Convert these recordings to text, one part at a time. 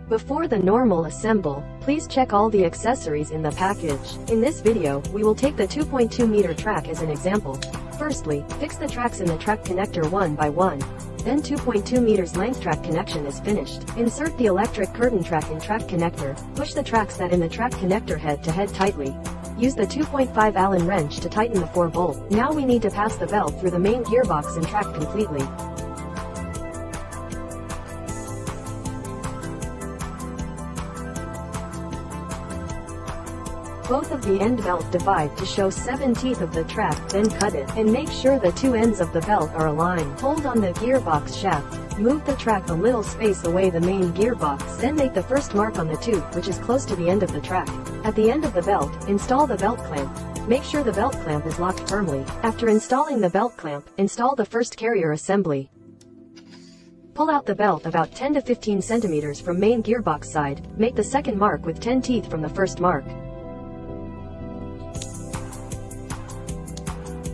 Before the normal assemble, please check all the accessories in the package. In this video, we will take the 2.2 meter track as an example. Firstly, fix the tracks in the track connector one by one. Then 2.2 meters length track connection is finished. Insert the electric curtain track in track connector. Push the tracks that in the track connector head to head tightly. Use the 2.5 Allen wrench to tighten the 4 bolt. Now we need to pass the belt through the main gearbox and track completely. Both of the end belt divide to show 7 teeth of the track, then cut it, and make sure the 2 ends of the belt are aligned. Hold on the gearbox shaft. Move the track a little space away the main gearbox, then make the first mark on the tooth, which is close to the end of the track. At the end of the belt, install the belt clamp. Make sure the belt clamp is locked firmly. After installing the belt clamp, install the first carrier assembly. Pull out the belt about 10 to 15 centimeters from main gearbox side. Make the second mark with 10 teeth from the first mark.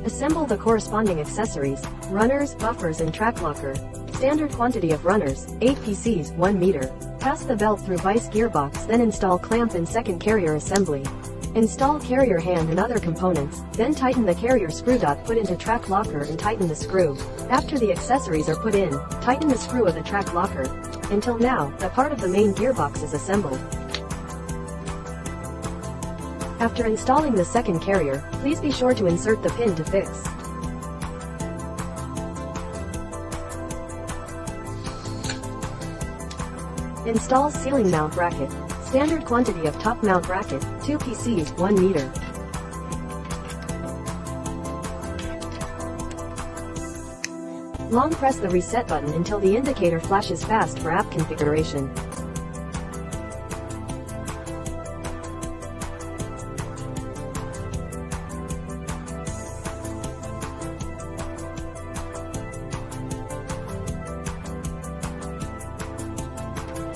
Assemble the corresponding accessories, runners, buffers and track locker. Standard quantity of runners, 8 PCs, 1 meter. Pass the belt through vice gearbox, then install clamp and second carrier assembly. Install carrier hand and other components, then tighten the carrier screw dot put into track locker and tighten the screw. After the accessories are put in, tighten the screw of the track locker. Until now, the part of the main gearbox is assembled. After installing the second carrier, please be sure to insert the pin to fix. Install ceiling mount bracket. Standard quantity of top mount bracket, 2 PCs, 1 meter. Long press the reset button until the indicator flashes fast for app configuration.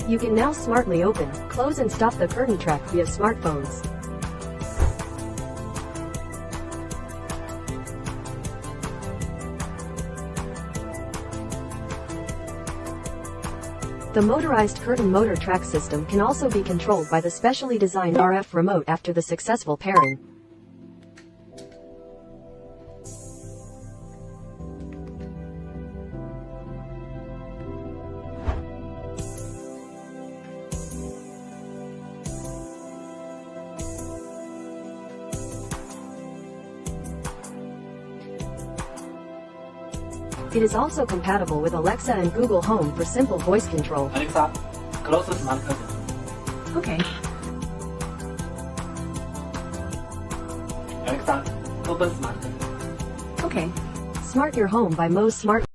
You can now smartly open, close and stop the curtain track via smartphones. The motorized curtain motor track system can also be controlled by the specially designed RF remote after the successful pairing. It is also compatible with Alexa and Google Home for simple voice control. Alexa, close the smart curtain. Okay. Alexa, open smart curtain. Okay. Smart your home by Mo's Smart